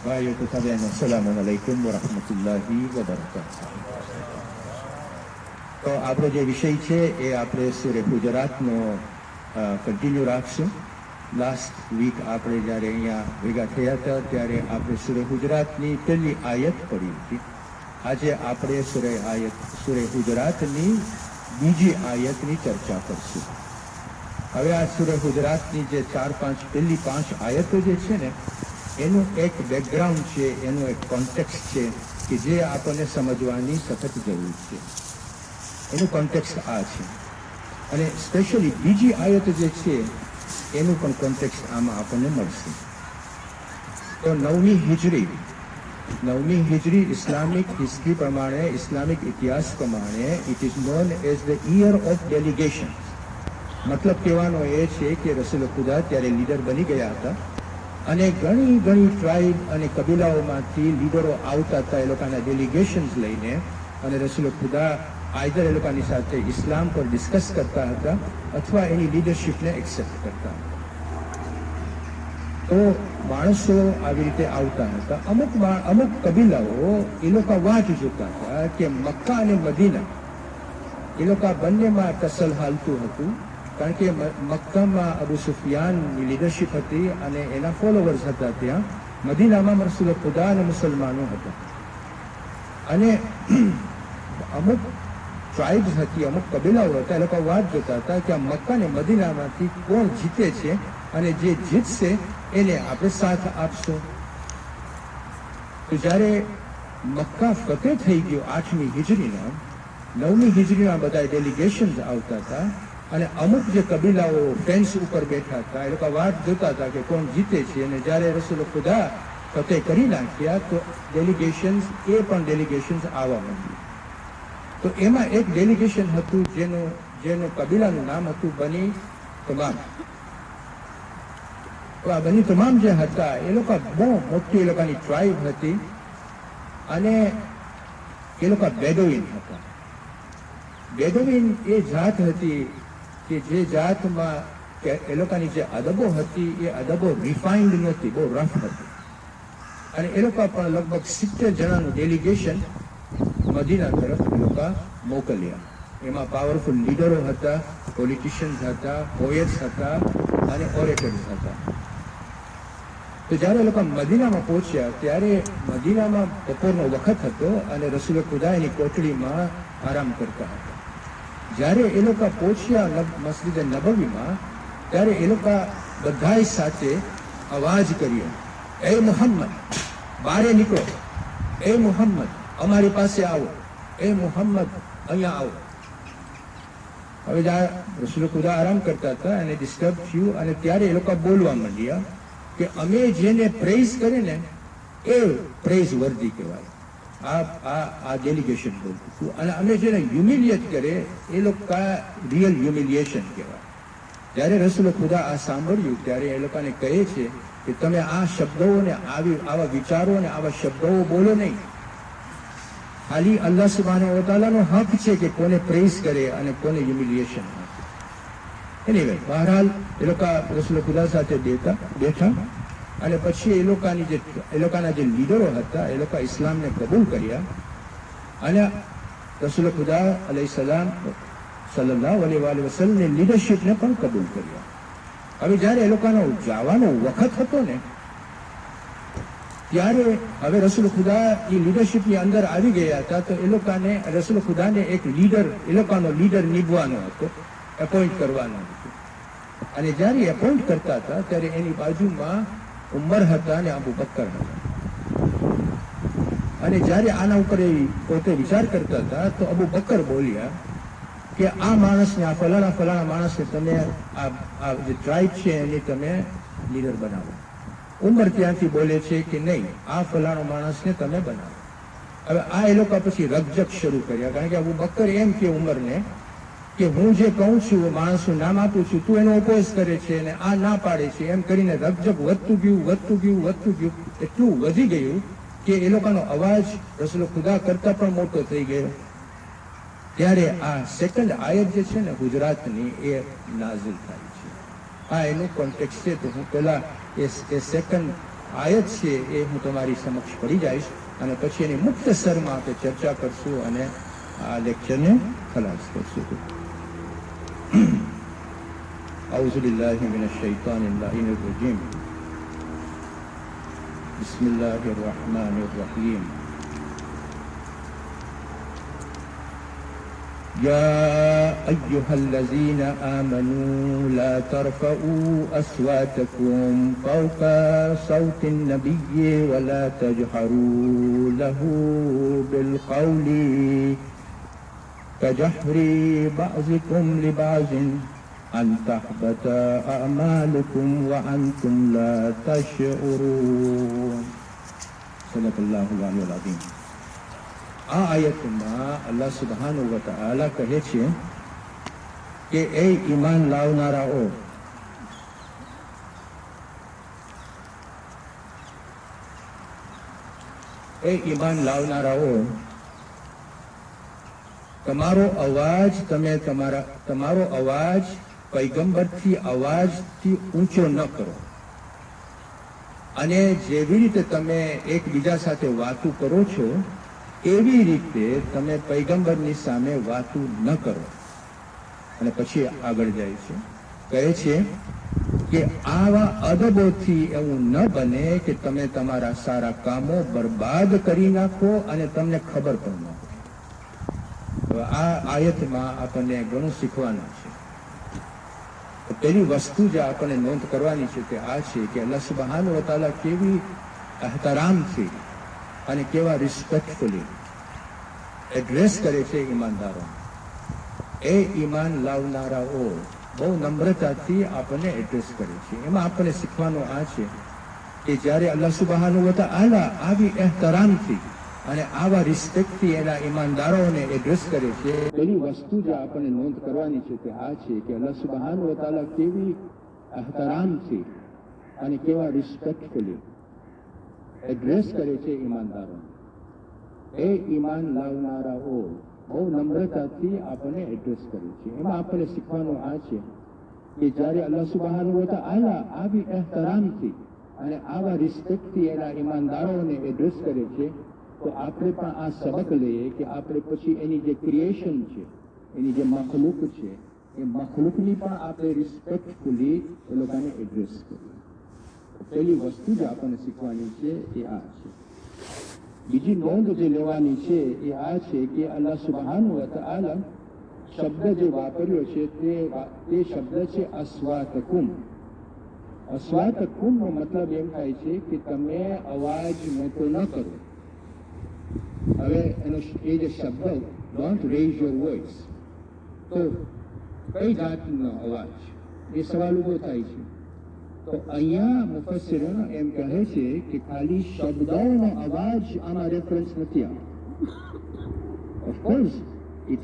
ભાઈઓ તથા બહેનો, સલામ અલૈકુમ વરહમતુલ્લાહી વબરકાતુહ. તો આપણો જે વિષય છે એ આપણે સૂરે હુજરાતનો કન્ટિન્યુ રાખશું. લાસ્ટ વીક આપણે જ્યારે અહીંયા ભેગા થયા હતા ત્યારે આપણે સૂરે હુજરાતની પહેલી આયત પડી હતી. આજે આપણે સૂરે હુજરાતની બીજી આયતની ચર્ચા કરશું. હવે આ સૂરે હુજરાતની જે પહેલી પાંચ આયતો જે છે ને એનું એક બેકગ્રાઉન્ડ છે, એનું એક કોન્ટેક્સ્ટ છે કે જે આપણને સમજવાની સખત જરૂર છે. એનું કોન્ટેક્સ્ટ આ છે અને સ્પેશિયલી બીજી આયત જે છે એનું પણ કોન્ટેક્સ્ટ આમાં આપણને મળશે. તો નવમી હિજરી ઇસ્લામિક હિસ્ટ્રી પ્રમાણે, ઇસ્લામિક ઇતિહાસ પ્રમાણે it is known as the year of delegation. મતલબ કહેવાનો એ છે કે રસૂલ ખુદા ત્યારે લીડર બની ગયા હતા અને ઘણી ટ્રાઇબ અને કબીલાઓમાંથી લીડરો આવતા હતા એ લોકોના ડેલિગેશન્સ લઈને, અને રસૂલ ખુદા આઈધર એ લોકોની સાથે ઇસ્લામ પર ડિસ્કસ કરતા હતા અથવા એની લીડરશીપને એક્સેપ્ટ કરતા હતા. તો માણસો આવી રીતે આવતા હતા. અમુક કબીલાઓ એ લોકો વાટ જોતા હતા કે મક્કા અને મદીના એ લોકો બંનેમાં ટસલ હાલતું હતું, કારણ કે મક્કામાં અબુ સુફિયાનની લીડરશીપ હતી અને એના ફોલોવર્સ હતા. ત્યાં મદીનામાં રસૂલ ખુદા અને મુસલમાનો હતા. અને અમુક ટ્રાઇબ્સ હતી, અમુક કબીલાઓ હતા, એ લોકો વાત જોતા હતા કે આ મક્કા અને મદીનામાંથી કોણ જીતે છે અને જે જીતશે એને આપણે સાથ આપશું. તો જ્યારે મક્કા ફતેહ થઈ ગયો 8મી હિજરીના, 9મી હિજરીના બધા ડેલિગેશન્સ આવતા હતા અને અમુક જે કબીલાઓ ફેન્સ ઉપર બેઠા હતા એ લોકો વાત જોતા હતા કે કોણ જીતે છે. અને જ્યારે રસૂલ ખુદા ફતેહ કરી નાખ્યા તો ડેલિગેશન્સ આવવા માંડ્યું. તો એમાં એક ડેલિગેશન હતું જેનું કબીલાનું નામ હતું બની તમામ. તો આ બની તમામ જે હતા એ લોકો બહુ મોટી એ લોકોની ટ્રાઇબ હતી અને એ લોકો બેડોઇન હતા. બેડોઇન એ જાત હતી કે જે જાતમાં એ લોકોની જે અદબો હતી એ અદબો રિફાઇન્ડ નહોતી, બહુ રફ હતી. અને એ લોકો પણ લગભગ 70 જણાનું ડેલિગેશન મદીના તરફ એ લોકો મોકલ્યા. એમાં પાવરફુલ લીડરો હતા, પોલિટિશિયન્સ હતા, પોએટ્સ હતા અને ઓરેટર્સ હતા. તો જ્યારે એ લોકો મદીનામાં પહોંચ્યા ત્યારે મદીનામાં બપોરનો વખત હતો અને રસૂલ ખુદા એની કોટડીમાં આરામ કરતા હતા. જ્યારે એ લોકો પહોંચ્યા મસ્જિદ નબવીમાં ત્યારે એ લોકો બધાય સાથે અવાજ કર્યો, એ મુહમ્મદ બારે નીકળો, એ મુહમ્મદ અમારી પાસે આવો, એ મુહમ્મદ અહીંયા આવો. હવે જ્યાં રસૂલ ખુદા આરામ કરતા હતા અને ડિસ્ટર્બ થયું અને ત્યારે એ લોકો બોલવા માંડ્યા કે અમે જેને પ્રેઝ કરે ને એ પ્રેઝ વર્ધી કહેવાય. આ ડેલિગેશન બોલતું હતું. અને અમે જેને હ્યુમિલિએટ કરે એ લોકો રિયલ હ્યુમિલિએશન કહેવાય. જ્યારે રસૂલ ખુદા આ સાંભળ્યું ત્યારે એ લોકોને કહે છે કે તમે આ શબ્દોને આવા વિચારોને આવા શબ્દો બોલો નહીં. ખાલી અલ્લાહ સુબ્હાનહુ વ તઆલાનો હક છે કે કોને પ્રેઝ કરે અને કોને હ્યુમિલિએશન આપે. એનીવે, બહરહાલ એ લોકો રસૂલ ખુદા સાથે બેઠા અને પછી એ લોકોના જે લીડરો હતા એ લોકો ઇસ્લામને કબૂલ કર્યા અને રસૂલ ખુદા અલૈહિસ્સલામ સલ્લલ્લાહુ અલૈહિ વસલ્લમની લીડરશીપને પણ કબૂલ કર્યા. હવે જ્યારે એ લોકોનો જવાનો વખત હતો ને ત્યારે હવે રસૂલ ખુદા એ લીડરશીપની અંદર આવી ગયા હતા. તો એ લોકોને રસૂલ ખુદાને એક લોકોનો લીડર નીમવાનો હતો, એપોઇન્ટ કરવાનો હતો. અને જ્યારે એપોઇન્ટ કરતા હતા ત્યારે એની બાજુમાં ઉમર હતા અને અબુ બકર હતા. અને જ્યારે આના ઉપર એ પોતે વિચાર કરતા હતા તો અબુ બકર બોલ્યા કે આ માણસને, આ ફલાણા માણસને તમે આ જે ટ્રાઇબ છે એની તમે લીડર બનાવો. ઉમર ત્યાંથી બોલે છે કે નહીં, આ ફલાણો માણસને તમે બનાવો. હવે આ એ લોકો પછી રકઝક શરૂ કર્યા, કારણ કે અબુ બકર એમ કે ઉમરને કે હું જે કહું છું માણસનું નામ આપું છું, તું એનો ઓપોઝ કરે છે અને આ ના પાડે છે. એમ કરીને રકઝક વધતું ગયું, એટલું વધી ગયું કે એ લોકોનો અવાજ રસૂલ ખુદા કરતા પણ મોટો થઈ ગયો. ત્યારે આ સેકન્ડ આયત જે છે ને ગુજરાતની એ નાઝિલ થાય છે. આ એનું કોન્ટેક્સ્ટ છે. તો હું પહેલા એ સેકન્ડ આયત છે એ હું તમારી સમક્ષ પડી જઈશ અને પછી એની મુક્તસરમાં આપણે ચર્ચા કરશું અને આ લેક્ચરને ખલાસ કરશું. અઉઝુ બિલ્લાહિ મિનશ શૈતાનિર રજીમ. બિસ્મિલ્લાહિર રહમાનિર રહીમ. يا أيها الذين آمنوا لا ترفعوا أصواتكم فوق صوت النبي ولا تجهروا له بالقول كجهر بعضكم لبعض أن تحبط أعمالكم وأنتم لا تشعرون. صدق الله العلي العظيم. આ આયતમાં અલ્લાહ સુબ્હાનહુ વ તઆલા કહે છે કે એ ઈમાન લાવનારાઓ, તમારો અવાજ પૈગંબરથી અવાજથી ઊંચો ન કરો. અને જેવી રીતે તમે એકબીજા સાથે વાતો કરો છો એવી રીતે તમે પૈગંબરની સામે વાતું ન કરો. અને પછી આગળ જાય છે, કહે છે કે આવા અદબોથી એવું ન બને કે તમે તમારા સારા કામો બરબાદ કરી નાખો અને તમને ખબર પણ ન હોય. આ આયતમાં આપણને ઘણું શીખવાનું છે. પેલી વસ્તુ જે આપણને નોંધ કરવાની છે તે આ છે કે અલ્લાહ સુબ્હાનહુ વ તઆલા કેવી એહતરામથી અને કેવા રિસ્પેક્ટફુલી એડ્રેસ કરે છે ઈમાનદારો. એ ઈમાન લાવનારાઓ બહુ નમ્રતાથી આપણને એડ્રેસ કરે છે. એમાં આપણને શીખવાનું આ છે કે જ્યારે અલ્લાહ સુબ્હાનહુ વ તઆલા આવી એહતરામથી અને આવા રિસ્પેક્ટથી એના ઈમાનદારોને એડ્રેસ કરે છે, પેલી વસ્તુ જે આપણને નોંધ કરવાની છે તે આ છે કે અલ્લાહ સુબ્હાનહુ વ તઆલા કેવી એહતરામથી અને કેવા રિસ્પેક્ટફુલી એડ્રેસ કરે છે ઈમાનદારોને. એ ઈમાન લાવનારાઓ બહુ નમ્રતાથી આપણને એડ્રેસ કરે છે. એમાં આપણને શીખવાનું આ છે કે જ્યારે અલ્લાહ સુબ્હાનહુ વ તઆલા આવી એહતરામથી અને આવા રિસ્પેક્ટથી એના ઈમાનદારોને એડ્રેસ કરે છે, તો આપણે પણ આ સબક લઈએ કે આપણે પછી એની જે ક્રિએશન છે, એની જે મખલુક છે, એ મખલુકની પણ આપણે રિસ્પેક્ટફુલી એ લોકોને એડ્રેસ કરીએ. પહેલી વસ્તુ જે આપણને શીખવાની છે એ આ છે. બીજી નોંધ જે લેવાની છે એ આ છે કે અલ્લાહ સુબ્હાનહુ વ તઆલા શબ્દ જે વાપર્યો છે તે શબ્દ છે અસ્વાતકુમ. અસ્વાતકુમનો મતલબ એમ થાય છે કે તમે અવાજ મોટો ન કરો. હવે એનો એ જે શબ્દ ડોન્ટ રેઝ યોર વોઇસ, તો કઈ જાતનો અવાજ, એ સવાલ ઉભો થાય છે. તો અહીંયા મુફસ્સિરોનો એમ કહે છે કે ખાલી શબ્દોનો અવાજ આમાં રેફરન્સ નથી આવતો. Of course it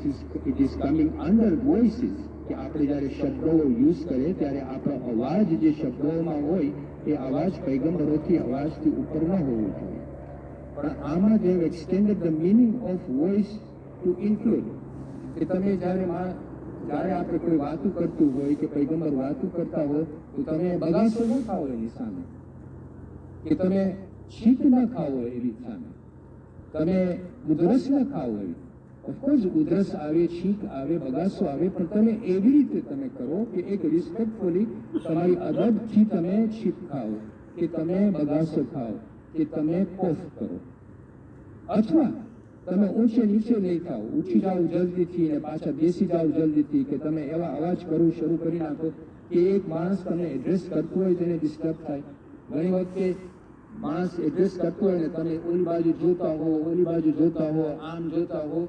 is coming under voices, કે આપણે જ્યારે શબ્દો યુઝ કરીએ ત્યારે આપણો અવાજ જે શબ્દોમાં હોય એ અવાજ પૈગંબરોથી અવાજથી ઉપર ન હોવું જોઈએ. પણ આમાં they have extended the meaning of voice to include કે તમે જ્યારે આપણે કોઈ વાતું કરતું હોય કે પૈગંબર વાતું કરતા હોય તો તમે બગાસો ન ખાઓ એની સામે, કે તમે છીંક ન ખાઓ એની સામે, તમે ઉધરસ ન ખાઓ એવી. ઓફકોર્સ ઉધરસ આવે, છીંક આવે, બગાસો આવે, પણ તમે એવી રીતે તમે કરો કે એક રિસ્પેક્ટફુલી તમારી અદબથી તમે છીંક ખાઓ, કે તમે બગાસો ખાઓ, કે તમે કોફ કરો. અથવા તમે ઊંચે નીચે નહીં થાઓ, ઉઠી જાઓ જલ્દીથી અને પાછા બેસી જાઓ જલ્દીથી, કે તમે એવા અવાજ કરવું શરૂ કરી નાખો કે એક માણસ તમને એડ્રેસ કરતું હોય તેને ડિસ્ટર્બ થાય. ઘણી વખતે માણસ એડ્રેસ કરતું હોય ને તમે ઓલી બાજુ જોતા હો, આમ જોતા હો,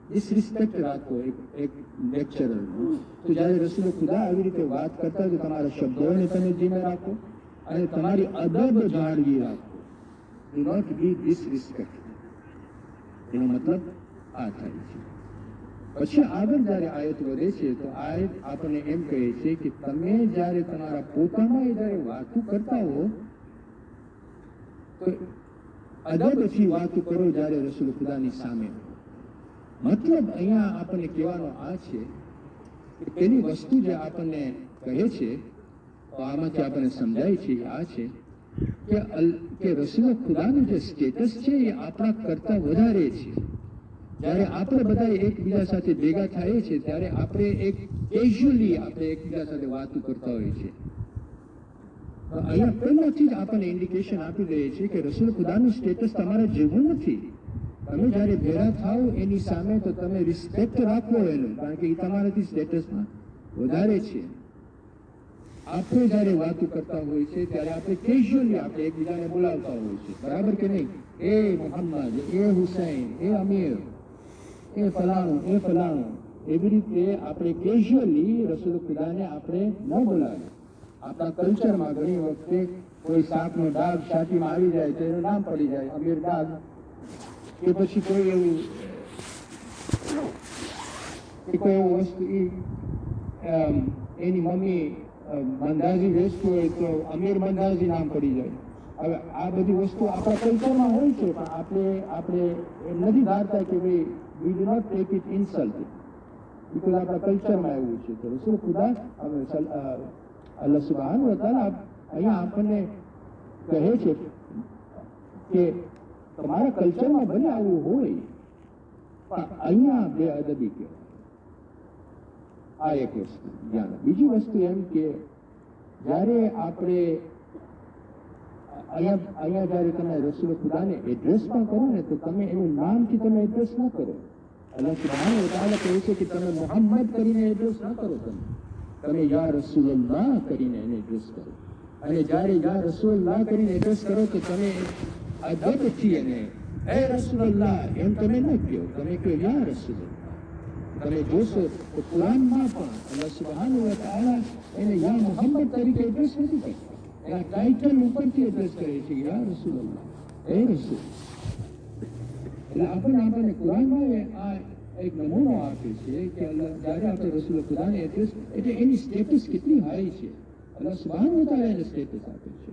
ડિસરિસ્પેક્ટ રાખો એક લેક્ચરરનું. તો જ્યારે રસૂલ ખુદા આવી રીતે વાત કરતા હોય તો તમારા શબ્દોને તમે ધીમે રાખો અને તમારી અદબ જાળવી રાખો. Do not be disrespect. એનો મતલબ આ થાય છે. પછી આગળ જ્યારે આયત વધે છે તો આયત આપણને એમ કહે છે કે તમે જ્યારે તમારા પોતામાં જ્યારે વાતો કરતા હો તો અદબથી વાતો કરો જ્યારે રસૂલ ખુદાની સામે. મતલબ અહીંયા આપણને કહેવાનો આ છે કે પેલી વસ્તુ જે આપણને કહે છે તો આમાંથી આપણને સમજાય છે આ છે કે રસૂલ ખુદાનું જે સ્ટેટસ છે એ આપણા કરતા વધારે છે. જ્યારે આપણે બધા એકબીજા સાથે ભેગા થાય છે ત્યારે આપણે એક કેઝ્યુઅલી આપણે એકબીજા સાથે વાતો કરતા હોઈએ છીએ. અહીંયા પહેલાથી જ આપણને ઇન્ડિકેશન આપી દઈએ છીએ કે રસૂલ ખુદાનું સ્ટેટસ તમારા જેવું નથી. તમે જ્યારે ભેગા થાવ એની સામે તો તમે રિસ્પેક્ટ રાખો એનું, કારણ કે એ તમારાથી સ્ટેટસમાં વધારે છે. આપણે જ્યારે વાતો કરતા હોય છે ત્યારે આપણે કેઝ્યુઅલી આપણે એકબીજાને બોલાવતા હોય છે, બરાબર કે નહીં? એ મોહમ્મદ, એ હુસૈન, એ અમીર, એ ફલાણું, એ ફલાણું, એવી રીતે આપણે કેઝ્યુઅલી રસૂલ ખુદાને આપણે ન બોલાવીએ. આપણા કલ્ચરમાં ઘણી વખતે કોઈ સાપનો ડાઘ છાતીમાં આવી જાય તો એનું નામ પડી જાય અમીર ડાઘ, કે પછી કોઈ એવું વસ્તુ એની મમ્મી મંદાજી વેચતું હોય તો અમીર મંદાજી નામ પડી જાય. હવે આ બધી વસ્તુ આપણા કલ્ચરમાં હોય છે, પણ આપણે એમ નથી ધારતા કે ભાઈ we do not take it insult, because આપણા કલ્ચરમાં એવું છે. તો રસૂલ ખુદા અલ્લાહ સુબ્હાનહુ વ તઆલા અહીંયા આપણને કહે છે કે તમારા કલ્ચરમાં ભલે આવું હોય, પણ અહીંયા બેઅદબી કહેવાય. આ એક વસ્તુ ધ્યાન. બીજી વસ્તુ એમ કે જ્યારે આપણે અહીંયા જ્યારે તમે રસૂલ ખુદાને એડ્રેસ પણ કરો ને તો તમે એનું નામથી તમે એડ્રેસ ન કરો. અલ્લાહ સુબ્હાનહુ વ તઆલા કહે છે કે તમે મોહમ્મદ કરીને એડ્રેસ ન કરો, તમે યા રસૂલલ્લાહ કરીને એને એડ્રેસ કરો. અને જ્યારે યા રસૂલલ્લાહ કરીને એડ્રેસ કરો તો તમે અદબથી એને એ રસૂલલ્લાહ એમ તમે ન કહો, તમે કહો યા રસૂલલ્લાહ. તમે જોશો તો કુરાનમાં પણ અલ્લાહ સુબ્હાનહુ વ તઆલા એને યા મોહમ્મદ તરીકે એડ્રેસ નથી કરતા, એના ટાઇટલ ઉપરથી એડ્રેસ કરે છે યા રસૂલલ્લાહ, એ રસૂલ. એટલે આપણને કુરાનમાં આ એક નમૂનો આપે છે કે જ્યારે આપણે રસૂલ ખુદાને એડ્રેસ એટલે એની સ્ટેટસ કેટલી હાઈ છે. અલ્લાહ સુબ્હાનહુ વ તઆલા એને સ્ટેટસ આપે છે.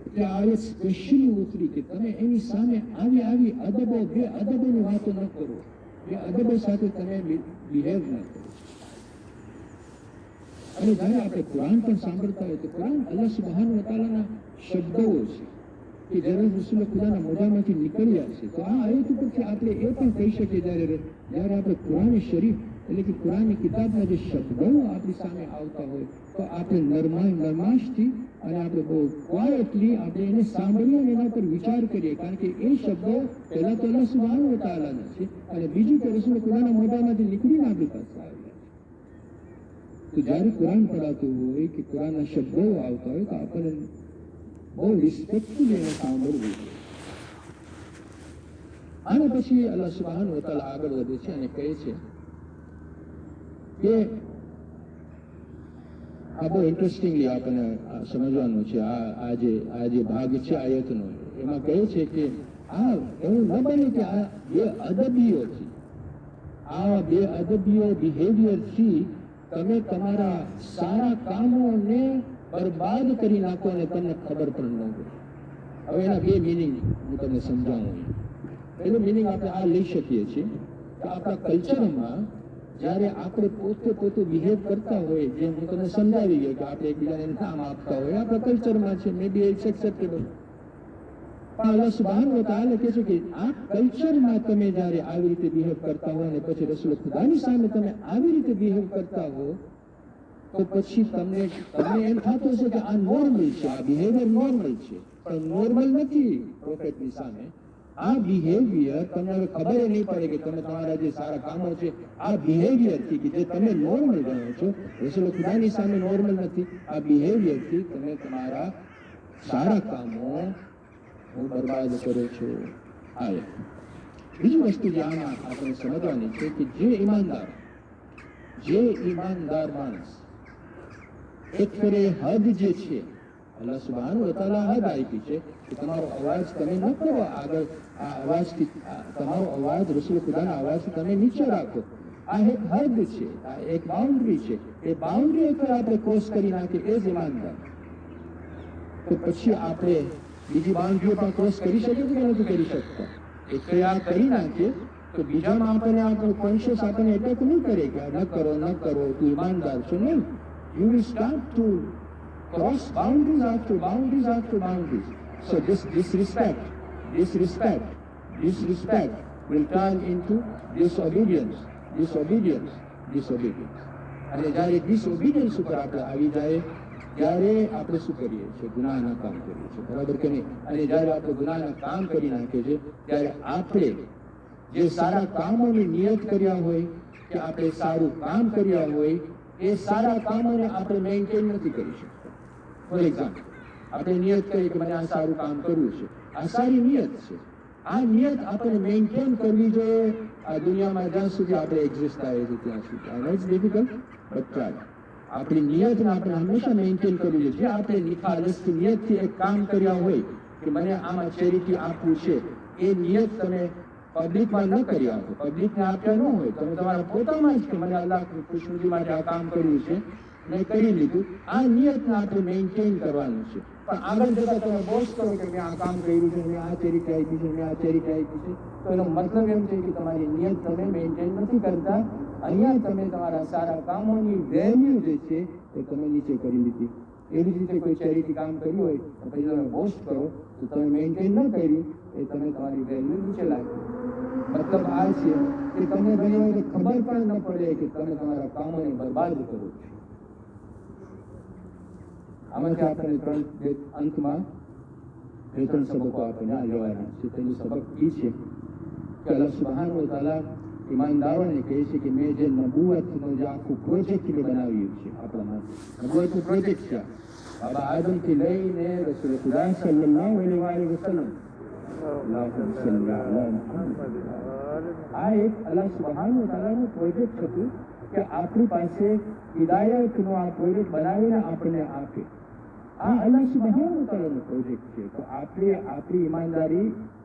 એટલે આ એક સ્પેશિયલી ઉતરી કે તમે એની સામે આવી અદબો બે અદબોની વાતો ન કરો, એ અદબો સાથે તમે બિહેવ ન કરો. અને જ્યારે આપણે કુરાન પણ સાંભળતા હોય તો કુરાન અલ્લાહ સુબ્હાનહુ વ તઆલાના શબ્દો છે કે જ્યારે રસૂલ ખુદાના મોઢામાંથી નીકળ્યા છે. તો આ આયત ઉપરથી આપણે એ પણ કહી શકીએ જ્યારે આપણે કુરાન શરીફ એટલે કે કુરાનની કિતાબના જે શબ્દો આપણી સામે આવતા હોય તો આપણે નરમાશથી અને આપણે બહુ ક્વાયટલી આપણે એને સાંભળીએ અને એના પર વિચાર કરીએ, કારણ કે એ શબ્દો પહેલા તો અલ્લાહ સુબ્હાનહુ વ તઆલાના છે અને બીજું કે રસૂલ ખુદાના મોઢામાંથી નીકળીને આપણી પાસે આવ્યા. તો જ્યારે કુરાન પઢાતું હોય કે કુરાનના શબ્દો આવતા હોય તો આપણને બહુ રિસ્પેક્ટફુલી એને સાંભળવું. અને પછી અલ્લાહ સુબ્હાનહુ વ તઆલા આગળ વધે છે અને કહે છે કે આ બહુ ઇન્ટરેસ્ટિંગલી આપણને સમજવાનું છે. આ જે ભાગ છે આયતનો, એમાં કહે છે કે એવું ન બને કે આ બે અદબીઓ બિહેવિયરથી તમે તમારા સારા કામોને બરબાદ કરી નાખો અને તમને ખબર પણ ન હોય. હવે એના બે મિનિંગ હું તમને સમજાવું. એનું મિનિંગ આપણે આ લઈ શકીએ છીએ કે આપણા કલ્ચરમાં જ્યારે આપણે પોતે બિહેવ કરતા હોય, જેમ હું તમને સમજાવી ગયો કે આપણે એકબીજાને નામ આપતા હોય, આપણા કલ્ચરમાં છે, મે બી ઇટ્સ એક્સેપ્ટેબલ. પણ અલ્લાહ સુબ્હાનહુ વ તઆલા કહે છે કે આ કલ્ચરમાં તમે જ્યારે આવી રીતે બિહેવ કરતા હો અને પછી રસૂલ ખુદાની સામે તમે આવી રીતે બિહેવ કરતા હો તો પછી તમને એમ થતું હશે કે આ નોર્મલ છે, આ બિહેવિયર નોર્મલ છે. પણ નોર્મલ નથી. પ્રોફેટની સામે આ બિહેવિયર તમને હવે ખબર નહીં પડે કે તમે તમારા જે સારા કામો છે આ બિહેવિયરથી કે જે તમે નોર્મલ ગણો છો, રસૂલ ખુદાની સામે નોર્મલ નથી. આ બિહેવિયરથી તમે તમારા સારા કામો બરબાદ કરો છો. બીજી વસ્તુ જે આમાં આપણે સમજવાની છે કે જે ઈમાનદાર માણસ એક ફેરે હદ જે છે, અલ્લાહ સુબ્હાનહુ વ તઆલા હદ આપી છે કે તમારો અવાજ તમે ન કરો આગળ, આ અવાજથી તમારો અવાજ રસૂલ ખુદાના અવાજથી તમે નીચે રાખો. આ એક હદ છે, આ એક બાઉન્ડ્રી છે. એ બાઉન્ડ્રી એક આપણે ક્રોસ કરી નાખીએ એ જ ઈમાનદાર. તો પછી આપણે બીજી બાઉન્ડ્રીઓ પણ ક્રોસ કરી શકીએ કે નથી કરી શકતા? એક આ કરી નાખીએ તો બીજામાં આપણને કોન્શિયસ આપણને એટેક નહીં કરે કે ન કરો તું ઈમાનદાર છો. નહીં, you will start two cross boundaries after boundaries after boundaries. So this disrespect will turn into disobedience. અને જ્યારે disobedience ઉપર આપણે આવી જાય ત્યારે આપણે શું કરીએ છીએ? ગુનાહના કામ કરીએ છીએ, બરાબર કે નહીં? અને જ્યારે આપણે ગુનાહના કામ કરી નાખીએ છીએ ત્યારે આપણે જે સારા કામોની નિયત કર્યા હોય કે આપણે સારું કામ કર્યા હોય એ સારા કામોને આપણે મેન્ટેન નથી કરી શકતા. ફોર એક્ઝામ્પલ, આપણે નિયત કરી કે મને આ સારું કામ કરવું છે, આ સારી નિયત છે. આ નિયત આપણે મેન્ટેન કરવી જોઈએ આ દુનિયામાં જ્યાં સુધી આપણે એક્ઝિસ્ટ થાય છે ત્યાં સુધી. આઈ નો ઇટ્સ ડિફિકલ્ટ બટ ટ્રાય. આપણી નિયતને આપણે હંમેશા મેન્ટેન કરવી જોઈએ. જે આપણે નિખાલસથી નિયતથી એક કામ કર્યા હોય કે મને આમાં ચેરિટી આપવું છે, એ નિયત તમે પબ્લિકમાં ન કરી આપો, પબ્લિકને આપ્યા ન હોય, તમે તમારા પોતામાં જ કે મને અલ્લાહ કૃષ્ણજી માટે આ કામ કર્યું છે, મેં કરી લીધું, આ નિયતને આપણે મેન્ટેન કરવાનું છે. પણ આગળ જતા તમે બોસ કરો કે મેં આ કામ કર્યું છે, મેં આ ચેરિટી આપી છે, મેં આ ચેરિટી આપી છે, તો એનો મતલબ એમ છે કે તમારી નિયત તમે મેન્ટેન નથી કરતા. અહીંયા તમે તમારા સારા કામોની વેલ્યુ જે છે એ તમે નીચે કરી લીધી. એવી જ રીતે કોઈ ચેરિટી કામ કર્યું હોય તો પછી તમે બોસ્ટ કરો તો તમે મેન્ટેન ન કરી, એ તમે તમારી વેલ્યુ નીચે લાવી. મતલબ આ છે કે તમને ઘણી વખત ખબર પણ ન પડે કે તમે તમારા કામોને બરબાદ કરો છો. આમાંથી આપણે અંતમાં બે ત્રણ સબકો આપણે આ લેવાના છે. તેનું સબક એ છે કે અલ્લાહ સુબ્હાનહુ વ તઆલા ઈમાનદારોને કહે છે કે મેં જે નબુવતનું જે આખું પ્રોજેક્ટ મેં બનાવ્યું છે આપણા માટે, નબુવતનું પ્રોજેક્ટ છે બાબા આદમથી લઈને રસૂલ ખુદા સલ્લલ્લાહુ અલૈહિ વસલ્લમ, આ એક અલ્લાહ સુબ્હાનહુ વ તઆલાનું પ્રોજેક્ટ હતું કે આપણી પાસે હિદાયતનો આ પ્રોજેક્ટ બનાવીને આપણને આપે. આ અલ્લાહ સુબ્હાનહુ વ તઆલાનો પ્રોજેક્ટ છે. તો આપણે આપણી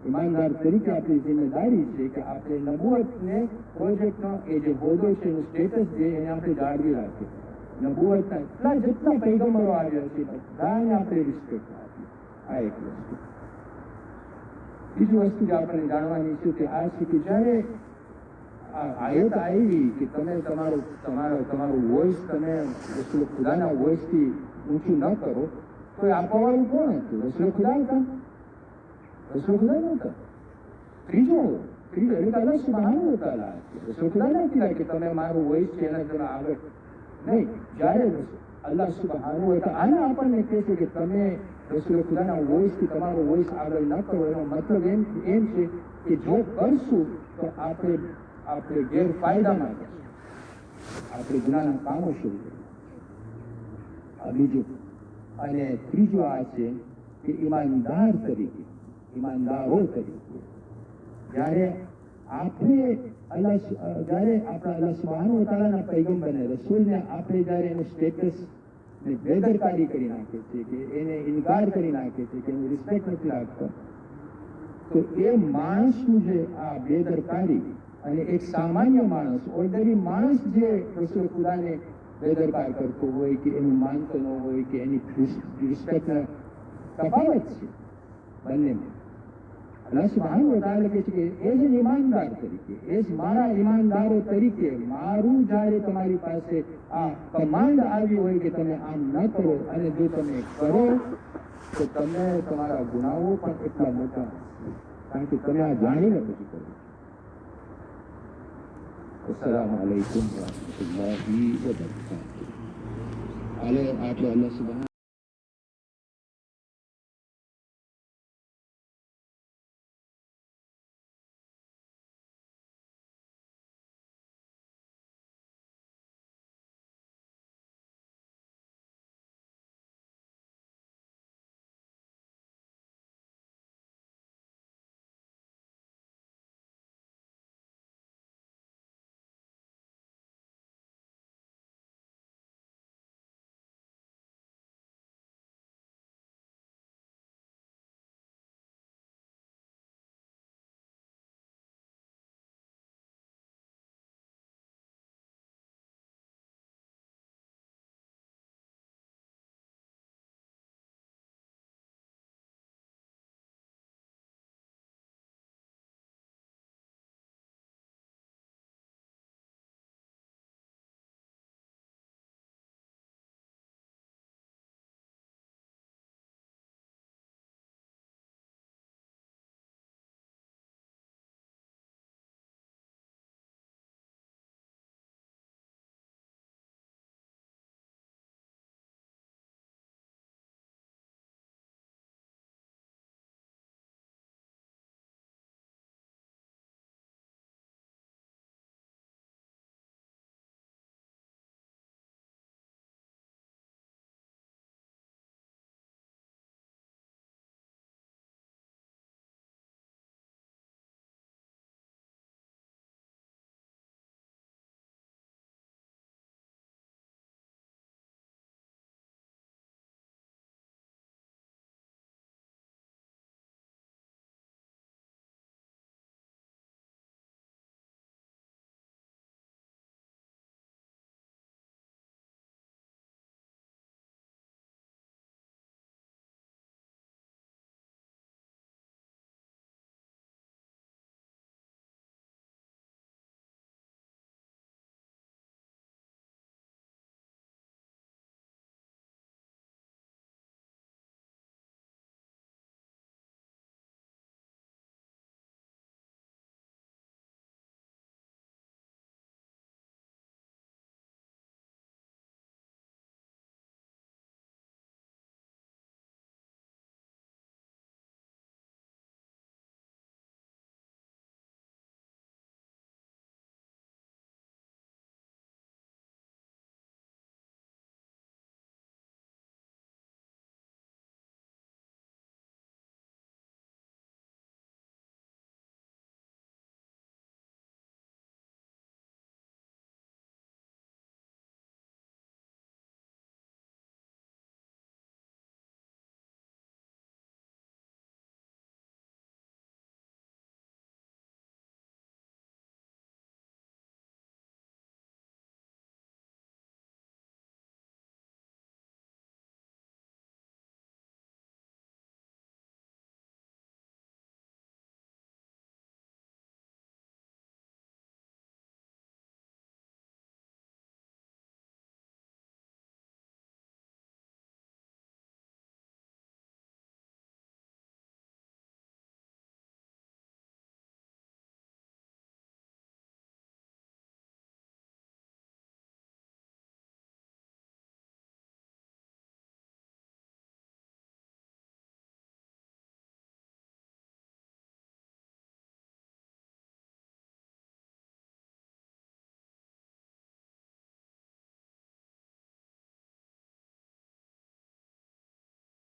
ઈમાનદાર તરીકે આપણી જિમ્મેદારી છે કે આપણે નબુવતને પ્રોજેક્ટનો એ જે હોદ્દો છે, એનું સ્ટેટસ છે, એને આપણે જાળવી રાખીએ. નબુવતના જેટલા પૈગંબરો આવ્યા છે બધાને આપણે રિસ્પેક્ટ આપીએ. આ એક વસ્તુ. બીજી વસ્તુ જે આપણે જાણવાની છે તે આ છે કે જ્યારે આયત આવી કે તમે તમારું વોઇસ તમે રસૂલ ખુદાના વોઇસથી ઊંચું ન કરો, તો એ આપવાનું કોણ હતું? રસૂલ ખુદા હતા? રસૂલ ખુદા નહોતા. ત્રીજો એટલે અલ્લાહ સુબ્હાનહુ વ તઆલા રસૂલ ખુદા નથી કીધા કે તમે મારું વોઇસ છે એના તમે આગળ નહીં. જ્યારે અલ્લાહ સુબ્હાનહુ વ તઆલા આપણને કહે છે કે તમે રસૂલ ખુદાના વોઇસથી તમારો વોઇસ આગળ ન કરો, એનો મતલબ એમ છે કે જો કરશું તો આપણે ગેરફાયદામાં કરશું, આપણે ગુનાના કામો શરૂ કરીશું. આ બીજું. અને ત્રીજું આ છે કે ઈમાનદારો તરીકે જ્યારે આપણે આપણા અલ્લાહ સુબ્હાનહુ વ તઆલાના પૈગંબરને રસૂલને આપણે જ્યારે એનું સ્ટેટસ બેદરકારી કરી નાખે છે, કે એને ઇનકાર કરી નાખે છે, કે એનું રિસ્પેક્ટ નથી રાખતા, તો એ માણસનું જે આ બેદરકારી અને એક સામાન્ય માણસ, ઓર્ડિનરી માણસ જે રસૂલ ખુદાને બેદરકાર કરતો હોય કે એનું માનતો ન હોય કે એની રિસ્પેક્ટના તફાવત છે બંનેમાં. અલ્લાહ સુબ્હાનહુ વ તઆલા કહે છે કે એઝ એન ઈમાનદાર તરીકે, એઝ મારા ઈમાનદારો તરીકે મારું જ્યારે તમારી પાસે આ કમાન્ડ આવી હોય કે તમે આમ ન કરો, અને જો તમે કરો તો તમે તમારા ગુનાઓ પણ એટલા મોટા હશે, કારણ કે તમે આ જાણીને પછી કરો. અસ્સલામુ અલૈકુમ વ રહમતુલ્લાહિ વ બરકાતુહુ. આપણે અલ્લાહ સુબ્હાનહુ